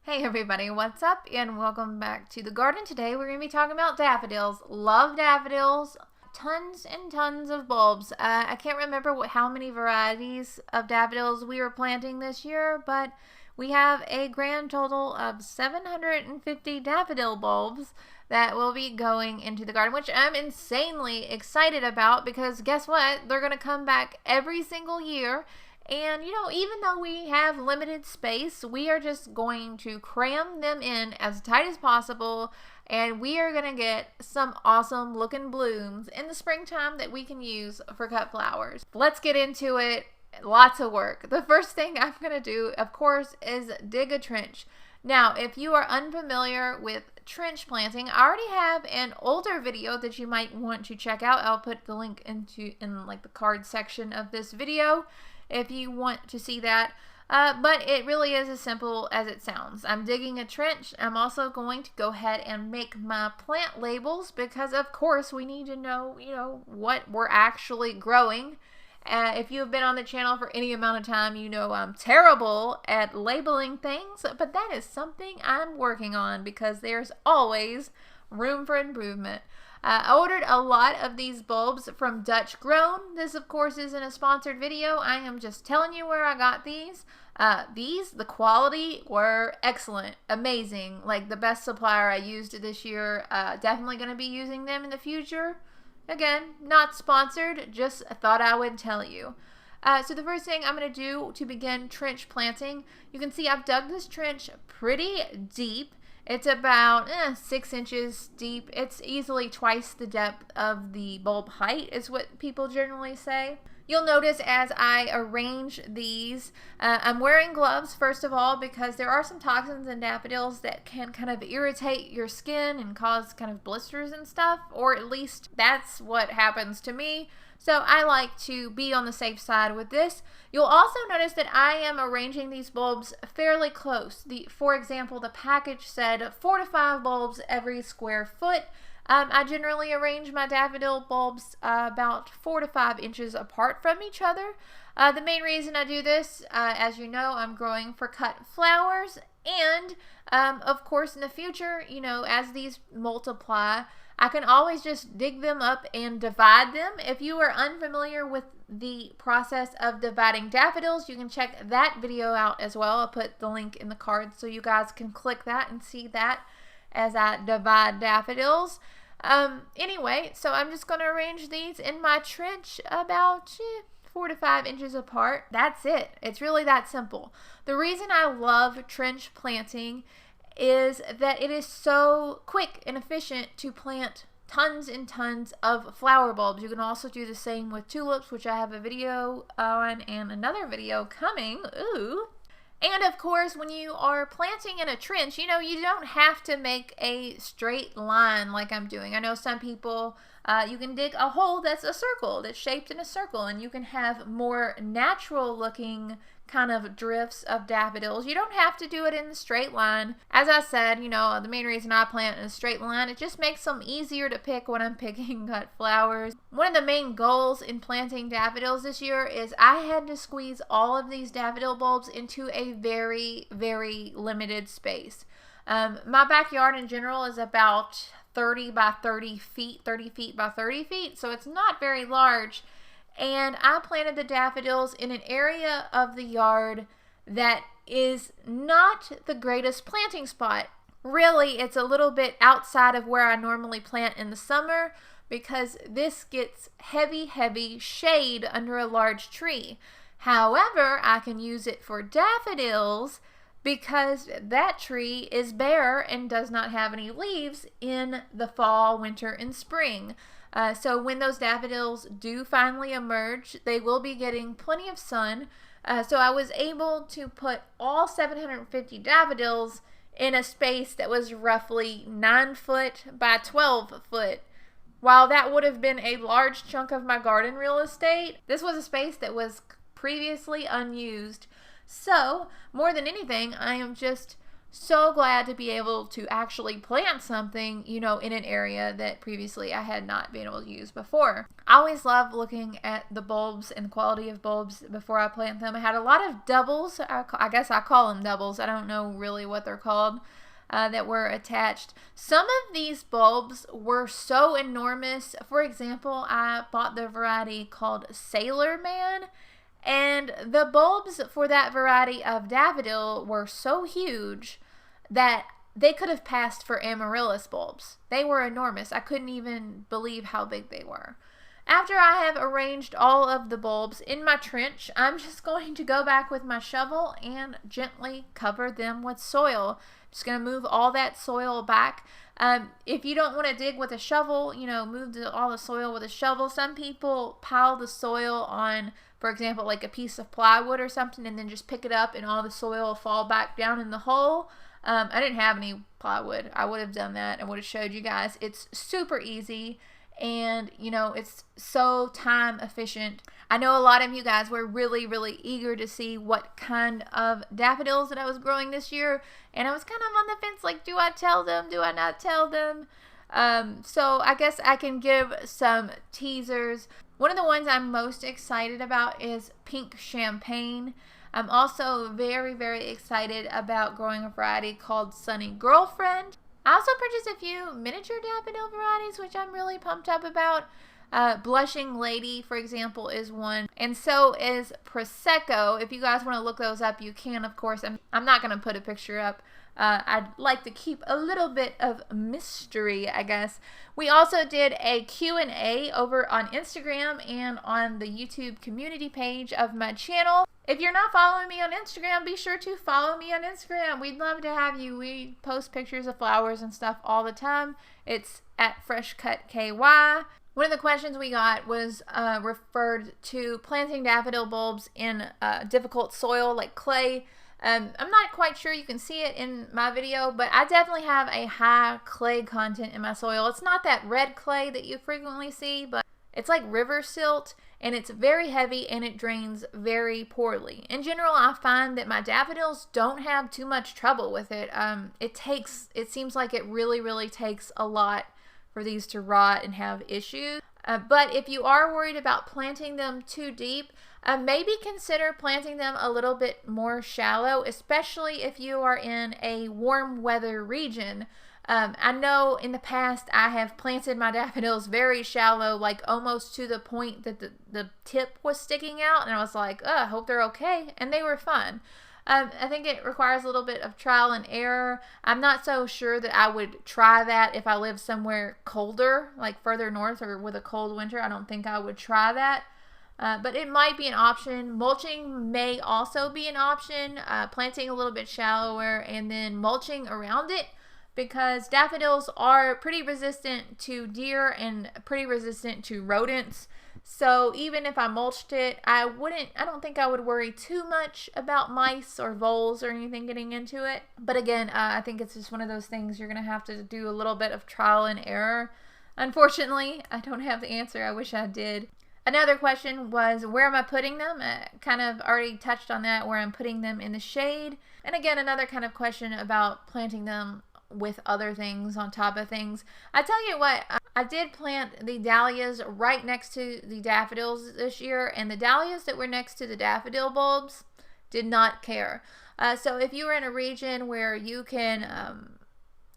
Hey everybody, what's up? And welcome back to the garden. Today we're going to be talking about daffodils. Love daffodils. Tons and tons of bulbs. I can't remember how many varieties of daffodils we were planting this year, but we have a grand total of 750 daffodil bulbs that will be going into the garden, which I'm insanely excited about because guess what? They're going to come back every single year. And, even though we have limited space, we are just going to cram them in as tight as possible. And we are going to get some awesome looking blooms in the springtime that we can use for cut flowers. Let's get into it. Lots of work. The first thing I'm going to do, of course, is dig a trench. Now, if you are unfamiliar with trench planting, I already have an older video that you might want to check out. I'll put the link in the card section of this video if you want to see that. But it really is as simple as it sounds. I'm digging a trench. I'm also going to go ahead and make my plant labels because, of course, we need to know, what we're actually growing. If you have been on the channel for any amount of time, you know I'm terrible at labeling things, but that is something I'm working on because there's always room for improvement. I ordered a lot of these bulbs from Dutch Grown. This, of course, isn't a sponsored video. I am just telling you where I got these. The quality were excellent, amazing, like the best supplier I used this year. Definitely going to be using them in the future. Again, not sponsored, just thought I would tell you. So the first thing I'm going to do to begin trench planting, you can see I've dug this trench pretty deep. It's about 6 inches deep. It's easily twice the depth of the bulb height is what people generally say. You'll notice as I arrange these, I'm wearing gloves first of all because there are some toxins in daffodils that can kind of irritate your skin and cause kind of blisters and stuff, or at least that's what happens to me. So I like to be on the safe side with this. You'll also notice that I am arranging these bulbs fairly close. For example, the package said 4 to 5 bulbs every square foot. I generally arrange my daffodil bulbs about 4 to 5 inches apart from each other. The main reason I do this, as you know, I'm growing for cut flowers. And, of course, in the future, as these multiply, I can always just dig them up and divide them. If you are unfamiliar with the process of dividing daffodils, you can check that video out as well. I'll put the link in the card so you guys can click that and see that as I divide daffodils. Anyway, so I'm just going to arrange these in my trench about 4 to 5 inches apart. That's it. It's really that simple. The reason I love trench planting is that it is so quick and efficient to plant tons and tons of flower bulbs. You can also do the same with tulips, which I have a video on and another video coming. Ooh. And of course, when you are planting in a trench, you don't have to make a straight line like I'm doing. I know some people, you can dig a hole that's a circle, that's shaped in a circle, and you can have more natural looking kind of drifts of daffodils. You don't have to do it in a straight line. As I said, the main reason I plant in a straight line, it just makes them easier to pick when I'm picking cut flowers. One of the main goals in planting daffodils this year is I had to squeeze all of these daffodil bulbs into a very, very limited space. My backyard in general is about 30 by 30 feet, 30 feet by 30 feet, so it's not very large. And I planted the daffodils in an area of the yard that is not the greatest planting spot. Really, it's a little bit outside of where I normally plant in the summer because this gets heavy, heavy shade under a large tree. However, I can use it for daffodils because that tree is bare and does not have any leaves in the fall, winter, and spring. So when those daffodils do finally emerge, they will be getting plenty of sun. So I was able to put all 750 daffodils in a space that was roughly 9 foot by 12 foot. While that would have been a large chunk of my garden real estate, this was a space that was previously unused. So more than anything, I am just so glad to be able to actually plant something, you know, in an area that previously I had not been able to use before. I always love looking at the bulbs and the quality of bulbs before I plant them. I had a lot of doubles. I guess I call them doubles. I don't know really what they're called. That were attached. Some of these bulbs were so enormous. For example, I bought the variety called Sailor Man, and the bulbs for that variety of daffodil were so huge that they could have passed for amaryllis bulbs. They were enormous. I couldn't even believe how big they were. After I have arranged all of the bulbs in my trench, I'm just going to go back with my shovel and gently cover them with soil. Just going to move all that soil back. If you don't want to dig with a shovel, you know, move all the soil with a shovel. Some people pile the soil on, for example, like a piece of plywood or something, and then just pick it up and all the soil will fall back down in the hole. I didn't have any plywood. I would have done that and would have showed you guys. It's super easy. And, you know, it's so time efficient. I know a lot of you guys were really, really eager to see what kind of daffodils that I was growing this year. And I was kind of on the fence, like, do I tell them? Do I not tell them? So I guess I can give some teasers. One of the ones I'm most excited about is Pink Champagne. I'm also very, very excited about growing a variety called Sunny Girlfriend. I also purchased a few miniature daffodil varieties, which I'm really pumped up about. Blushing Lady, for example, is one. And so is Prosecco. If you guys want to look those up, you can, of course. I'm not going to put a picture up. I'd like to keep a little bit of mystery, I guess. We also did a Q&A over on Instagram and on the YouTube community page of my channel. If you're not following me on Instagram, be sure to follow me on Instagram. We'd love to have you. We post pictures of flowers and stuff all the time. It's at Freshcutky. One of the questions we got was referred to planting daffodil bulbs in difficult soil like clay. I'm not quite sure you can see it in my video, but I definitely have a high clay content in my soil. It's not that red clay that you frequently see, but it's like river silt, and it's very heavy and it drains very poorly. In general, I find that my daffodils don't have too much trouble with it. It seems like it really, really takes a lot for these to rot and have issues. But if you are worried about planting them too deep, maybe consider planting them a little bit more shallow, especially if you are in a warm weather region. I know in the past I have planted my daffodils very shallow, like almost to the point that the tip was sticking out, and I was like, I hope they're okay, and they were fine. I think it requires a little bit of trial and error. I'm not so sure that I would try that if I lived somewhere colder, like further north or with a cold winter. I don't think I would try that. But it might be an option. Mulching may also be an option. Planting a little bit shallower and then mulching around it, because daffodils are pretty resistant to deer and pretty resistant to rodents. So even if I mulched it, I don't think I would worry too much about mice or voles or anything getting into it. But again, I think it's just one of those things you're going to have to do a little bit of trial and error. Unfortunately, I don't have the answer. I wish I did. Another question was, where am I putting them? I kind of already touched on that, where I'm putting them in the shade. And again, another kind of question about planting them with other things on top of things. I tell you what, I did plant the dahlias right next to the daffodils this year, and the dahlias that were next to the daffodil bulbs did not care. So if you were in a region where you can,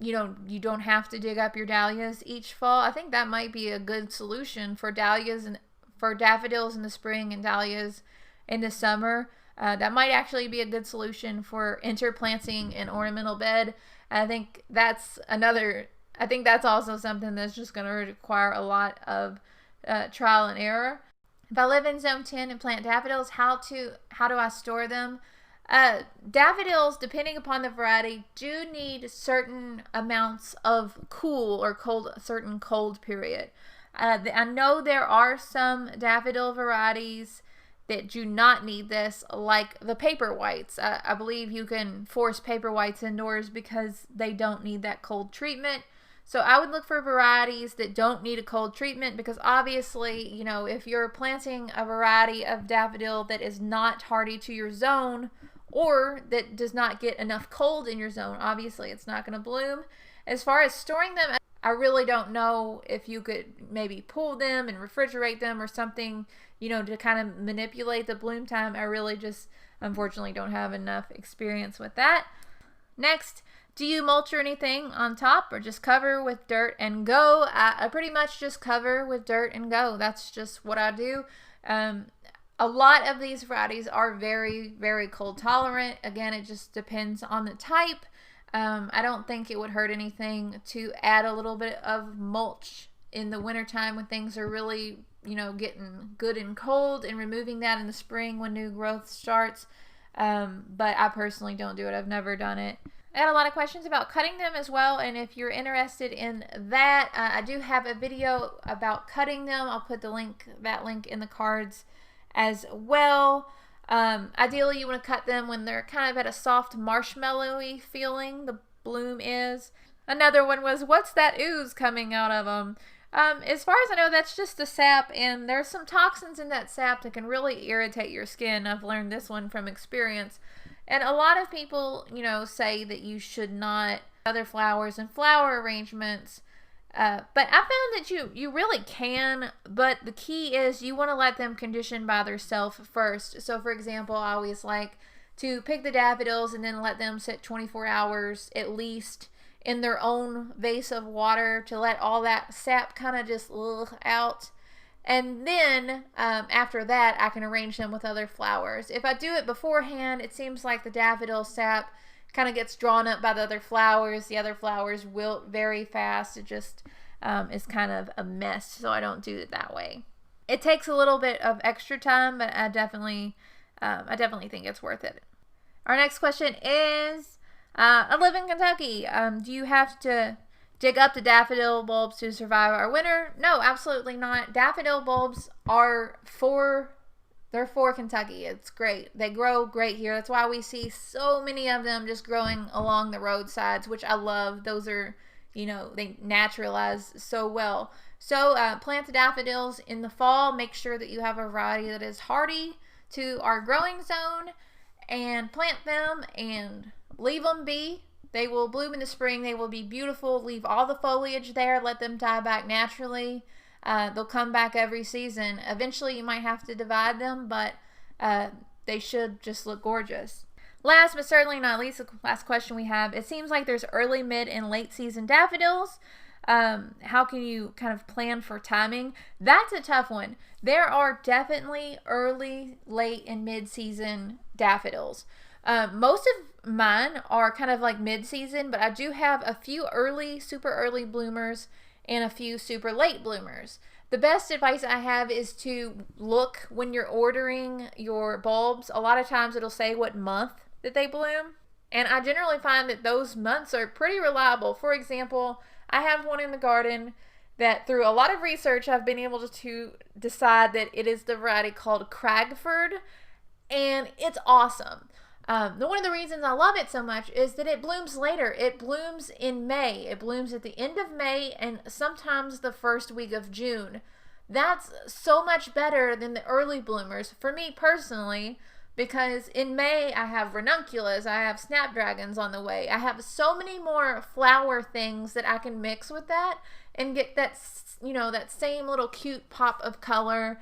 you don't have to dig up your dahlias each fall, I think that might be a good solution for dahlias and for daffodils in the spring and dahlias in the summer. That might actually be a good solution for interplanting an ornamental bed. I think that's also something that's just going to require a lot of trial and error. If I live in zone 10 and plant daffodils, how do I store them? Daffodils, depending upon the variety, do need certain amounts of cool or cold, certain cold period. I know there are some daffodil varieties that do not need this, like the paper whites. I believe you can force paper whites indoors because they don't need that cold treatment. So I would look for varieties that don't need a cold treatment, because obviously, if you're planting a variety of daffodil that is not hardy to your zone, or that does not get enough cold in your zone, obviously it's not going to bloom. As far as storing them, I really don't know if you could maybe pull them and refrigerate them or something, you know, to kind of manipulate the bloom time. I really just unfortunately don't have enough experience with that. Next, do you mulch or anything on top or just cover with dirt and go? I pretty much just cover with dirt and go. That's just what I do. A lot of these varieties are very, very cold tolerant. Again, it just depends on the type. I don't think it would hurt anything to add a little bit of mulch in the wintertime when things are really, you know, getting good and cold, and removing that in the spring when new growth starts. But I personally don't do it. I've never done it. I had a lot of questions about cutting them as well, and if you're interested in that, I do have a video about cutting them. I'll put that link in the cards as well. Ideally, you want to cut them when they're kind of at a soft marshmallowy feeling, the bloom is. Another one was, what's that ooze coming out of them? As far as I know, that's just the sap, and there's some toxins in that sap that can really irritate your skin. I've learned this one from experience. And a lot of people, you know, say that you should not other flowers and flower arrangements. But I found that you really can, but the key is you want to let them condition by themselves first. So for example, I always like to pick the daffodils and then let them sit 24 hours at least in their own vase of water to let all that sap kind of just out. And then after that, I can arrange them with other flowers. If I do it beforehand, it seems like the daffodil sap kind of gets drawn up by the other flowers. The other flowers wilt very fast. It just is kind of a mess, so I don't do it that way. It takes a little bit of extra time, but I definitely think it's worth it. Our next question is, I live in Kentucky. Do you have to dig up the daffodil bulbs to survive our winter? No, absolutely not. Daffodil bulbs are for Kentucky. It's great. They grow great here. That's why we see so many of them just growing along the roadsides, which I love. Those are, you know, they naturalize so well. So plant the daffodils in the fall. Make sure that you have a variety that is hardy to our growing zone, and plant them and leave them be. They will bloom in the spring. They will be beautiful. Leave all the foliage there. Let them die back naturally. They'll come back every season. Eventually, you might have to divide them, but they should just look gorgeous. Last but certainly not least, the last question we have. It seems like there's early, mid, and late season daffodils. How can you kind of plan for timing? That's a tough one. There are definitely early, late, and mid-season daffodils. Most of mine are kind of like mid-season, but I do have a few early, super early bloomers and a few super late bloomers. The best advice I have is to look when you're ordering your bulbs. A lot of times it'll say what month that they bloom, and I generally find that those months are pretty reliable. For example, I have one in the garden that through a lot of research I've been able to decide that it is the variety called Cragford, and it's awesome. One of the reasons I love it so much is that it blooms later. It blooms in May. It blooms at the end of May and sometimes the first week of June. That's so much better than the early bloomers for me personally, because in May I have ranunculus, I have snapdragons on the way. I have so many more flower things that I can mix with that and get that, you know, that same little cute pop of color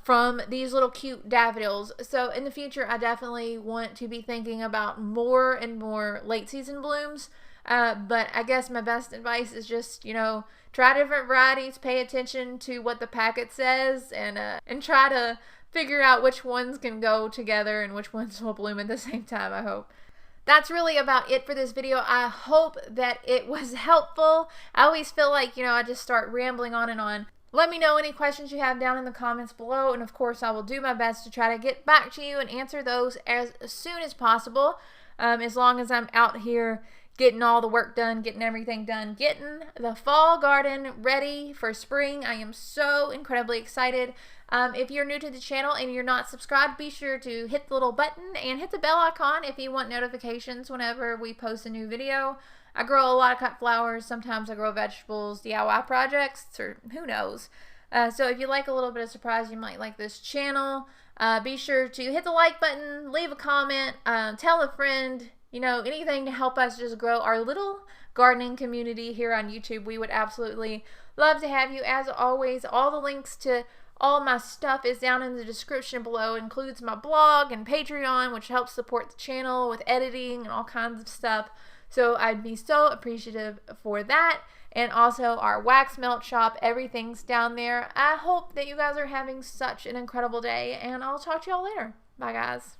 from these little cute daffodils. So in the future, I definitely want to be thinking about more and more late season blooms. But I guess my best advice is just, you know, try different varieties, pay attention to what the packet says, and try to figure out which ones can go together and which ones will bloom at the same time, I hope. That's really about it for this video. I hope that it was helpful. I always feel like, you know, I just start rambling on and on. Let me know any questions you have down in the comments below, and of course I will do my best to try to get back to you and answer those as soon as possible, as long as I'm out here getting all the work done, getting everything done, getting the fall garden ready for spring. I am so incredibly excited. If you're new to the channel and you're not subscribed, be sure to hit the little button and hit the bell icon if you want notifications whenever we post a new video. I grow a lot of cut flowers. Sometimes I grow vegetables, DIY projects, or who knows. So if you like a little bit of surprise, you might like this channel. Be sure to hit the like button, leave a comment, tell a friend, anything to help us just grow our little gardening community here on YouTube. We would absolutely love to have you. As always, all the links to all my stuff is down in the description below. It includes my blog and Patreon, which helps support the channel with editing and all kinds of stuff. So I'd be so appreciative for that. And also our wax melt shop. Everything's down there. I hope that you guys are having such an incredible day, and I'll talk to y'all later. Bye, guys.